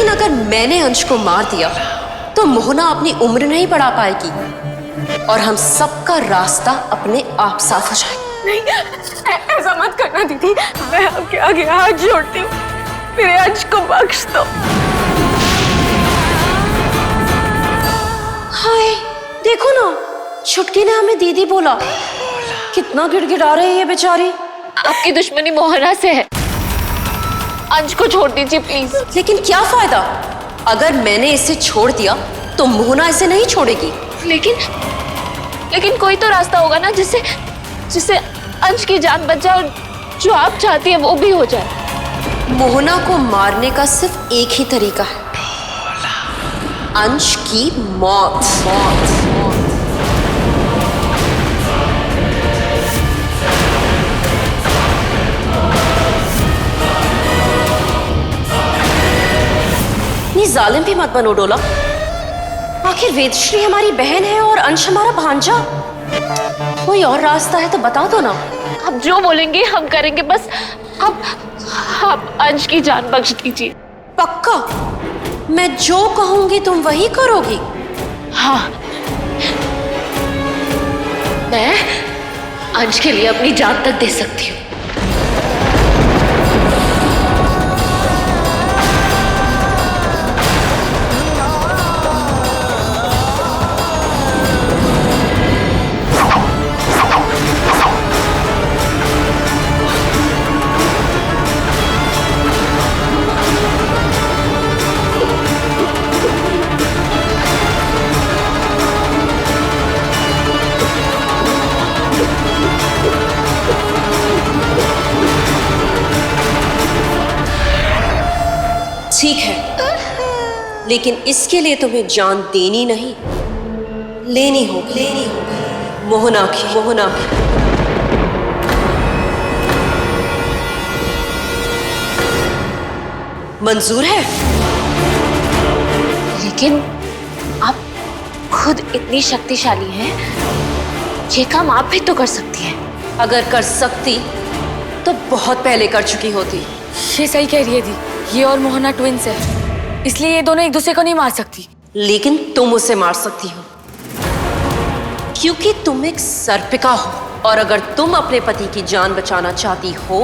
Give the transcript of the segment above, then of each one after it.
लेकिन अगर मैंने अंश को मार दिया तो मोहना अपनी उम्र नहीं बढ़ा पाएगी और हम सबका रास्ता अपने आप साफ हो जाएगा। नहीं, ऐसा मत करना दीदी। मैं आपके आगे हाथ जोड़ती हूँ, मेरे अंश को बख्श दो। हाय, देखो ना, छुटकी ने हमें दीदी बोला। कितना गिड़गिड़ा रही है ये बेचारी। आपकी दुश्मनी मोहना से है, अंश को छोड़ दीजिए प्लीज। लेकिन क्या फायदा, अगर मैंने इसे छोड़ दिया तो मोहना इसे नहीं छोड़ेगी। लेकिन कोई तो रास्ता होगा ना जिससे अंश की जान बच जाए और जो आप चाहती है वो भी हो जाए। मोहना को मारने का सिर्फ एक ही तरीका है, अंश की मौत। इतनी जालिम भी मत बनो डोला। आखिर वेदश्री हमारी बहन है और अंश हमारा भांजा। कोई और रास्ता है तो बता दो ना। आप जो बोलेंगे हम करेंगे, बस आप अंश की जान बख्श दीजिए। पक्का? मैं जो कहूंगी तुम वही करोगी? हाँ, मैं अंश के लिए अपनी जान तक दे सकती हूँ। ठीक है, लेकिन इसके लिए तुम्हें जान देनी नहीं, लेनी होगी। मोहना की। मंजूर है? लेकिन आप खुद इतनी शक्तिशाली हैं, ये काम आप भी तो कर सकती हैं। अगर कर सकती तो बहुत पहले कर चुकी होती। ये सही कह रही है दी, ये और मोहना ट्विंस है, इसलिए ये दोनों एक दूसरे को नहीं मार सकती। लेकिन तुम उसे मार सकती हो, क्योंकि तुम एक सर्पिका हो, और अगर तुम अपने पति की जान बचाना चाहती हो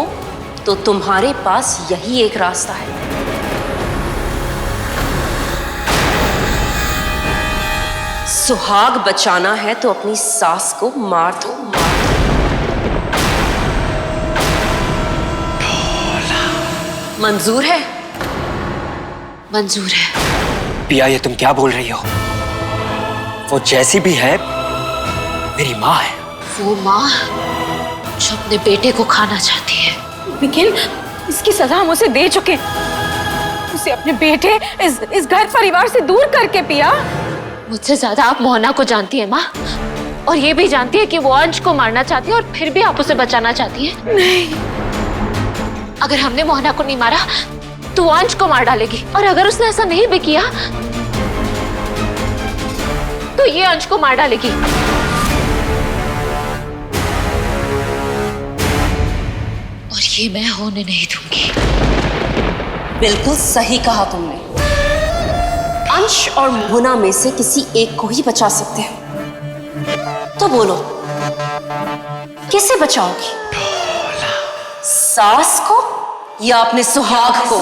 तो तुम्हारे पास यही एक रास्ता है। सुहाग बचाना है तो अपनी सास को मार दो। मंजूर है? मंजूर है। पिया, ये तुम क्या बोल रही हो? वो जैसी भी है मेरी माँ है। वो माँ जो अपने बेटे को खाना चाहती है। लेकिन इसकी सजा हम उसे दे चुके, उसे अपने बेटे इस घर परिवार से दूर करके। पिया, मुझसे ज्यादा आप मोहना को जानती है माँ, और ये भी जानती है कि वो अंश को मारना चाहती है और फिर भी आप उसे बचाना चाहती है। नहीं, अगर हमने मोहना को नहीं मारा तो वो अंश को मार डालेगी, और अगर उसने ऐसा नहीं भी किया तो ये अंश को मार डालेगी। और ये मैं होने नहीं दूंगी। बिल्कुल सही कहा तुमने। अंश और मोहना में से किसी एक को ही बचा सकते हो, तो बोलो किसे बचाओगी? सास को या अपने सुहाग को?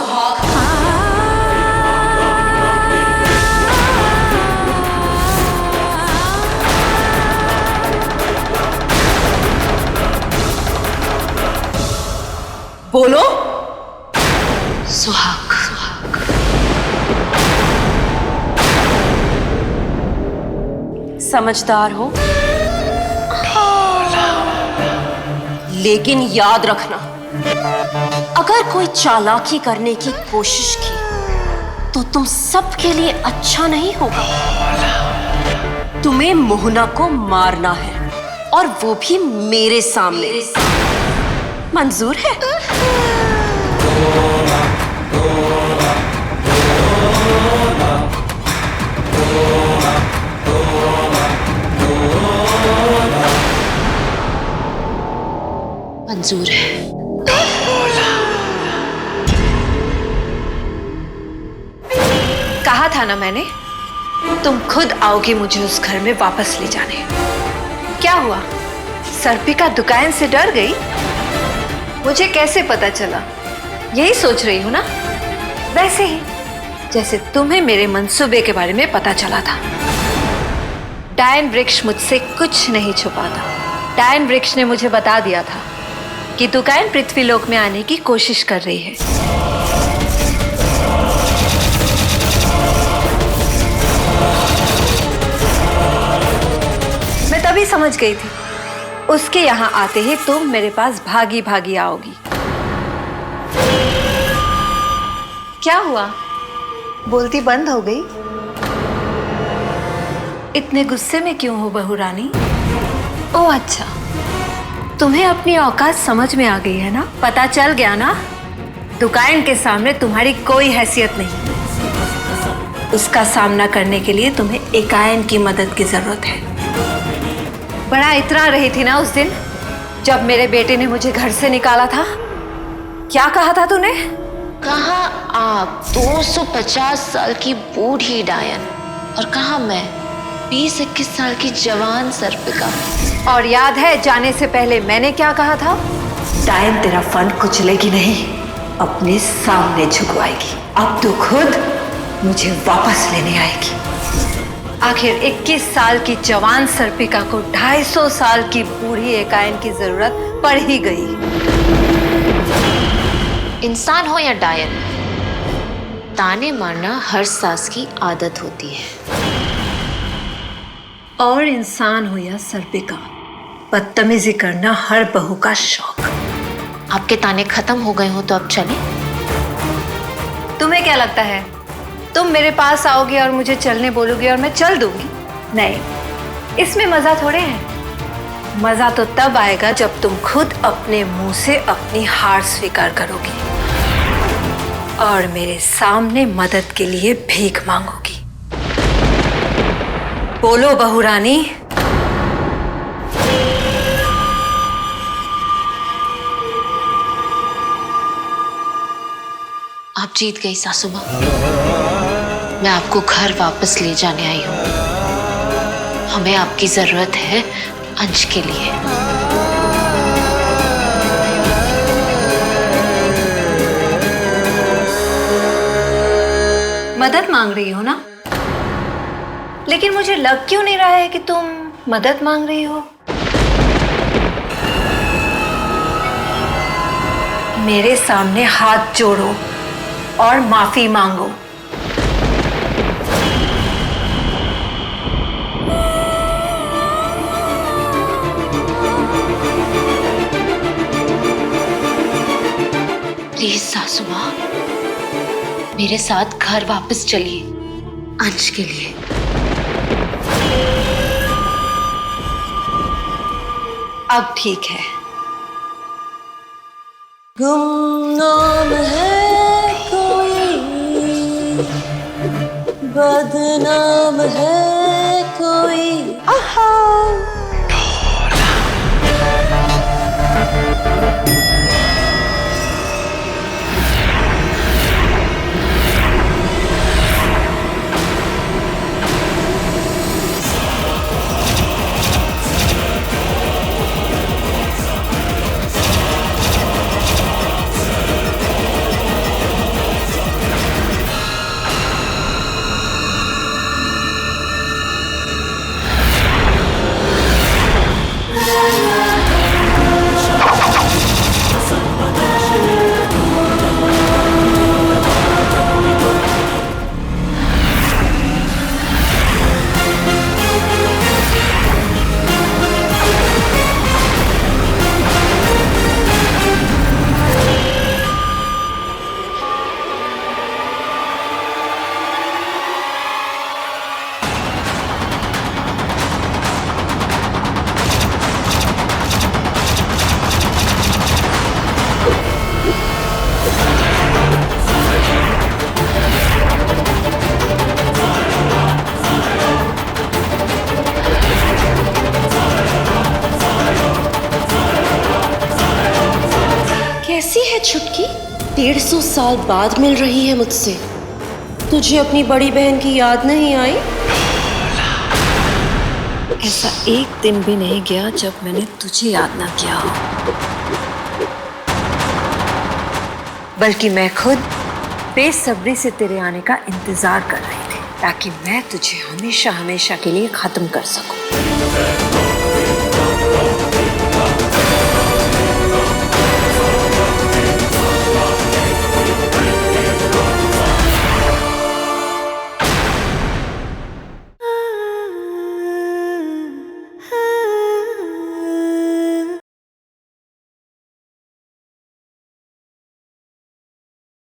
बोलो। सुहाग। समझदार हो, लेकिन याद रखना, अगर कोई चालाकी करने की कोशिश की तो तुम सबके लिए अच्छा नहीं होगा। तुम्हें मोहना को मारना है, और वो भी मेरे सामने। मंजूर है? मंजूर है। कहा था ना मैंने, तुम खुद आओगी मुझे उस घर में वापस ले जाने। क्या हुआ, सर्पिका दुकान से डर गई? मुझे कैसे पता चला? यही सोच रही हो ना? वैसे ही जैसे तुम्हें मेरे मंसूबे के बारे में पता चला था। डायन वृक्ष मुझसे कुछ नहीं छुपाता। डायन वृक्ष ने मुझे बता दिया था कि दुकान पृथ्वीलोक में आने की कोशिश कर रही है। मैं तभी समझ गई थी उसके यहाँ आते ही तुम मेरे पास भागी भागी आओगी। क्या हुआ, बोलती बंद हो गई? इतने गुस्से में क्यों हो बहू रानी? ओह अच्छा, तुम्हें अपनी औकात समझ में आ गई है ना? पता चल गया ना, दुकान के सामने तुम्हारी कोई हैसियत नहीं। उसका सामना करने के लिए तुम्हें एकायन की मदद की जरूरत है। बड़ा इतरा रही थी ना उस दिन जब मेरे बेटे ने मुझे घर से निकाला था। क्या कहा था तूने? कहा आप 250 साल की बूढ़ी डायन, और कहा मैं 20-21 साल की जवान सर्पिका। और याद है जाने से पहले मैंने क्या कहा था? डायन तेरा फंड कुचलेगी नहीं, अपने सामने झुकवाएगी। अब तू खुद मुझे वापस लेने आएगी। आखिर 21 साल की जवान सर्पिका को 250 साल की बूढ़ी एकायन की जरूरत पड़ ही गई। इंसान हो या डायन, ताने मारना हर सास की आदत होती है। और इंसान हो या सर्पिका, बदतमीजी करना हर बहू का शौक। आपके ताने खत्म हो गए हो तो अब चले। तुम्हें क्या लगता है तुम मेरे पास आओगी और मुझे चलने बोलोगी और मैं चल दूंगी? नहीं, इसमें मजा थोड़े है। मजा तो तब आएगा जब तुम खुद अपने मुंह से अपनी हार स्वीकार करोगी और मेरे सामने मदद के लिए भीख मांगोगी। बोलो बहू रानी। आप जीत गई सासू माँ। मैं आपको घर वापस ले जाने आई हूँ। हमें आपकी जरूरत है अंश के लिए। मदद मांग रही हो ना? लेकिन मुझे लग क्यों नहीं रहा है कि तुम मदद मांग रही हो। मेरे सामने हाथ जोड़ो और माफी मांगो। प्लीज सासू माँ, मेरे साथ घर वापस चलिए अंश के लिए। अब ठीक है। गुमनाम है कोई, बदनाम है कोई। आहा कैसी है छुटकी? 150 साल बाद मिल रही है मुझसे। तुझे अपनी बड़ी बहन की याद नहीं आई? ऐसा एक दिन भी नहीं गया जब मैंने तुझे याद ना किया हो। बल्कि मैं खुद बेसब्री से तेरे आने का इंतजार कर रही थी, ताकि मैं तुझे हमेशा हमेशा के लिए खत्म कर सकूं।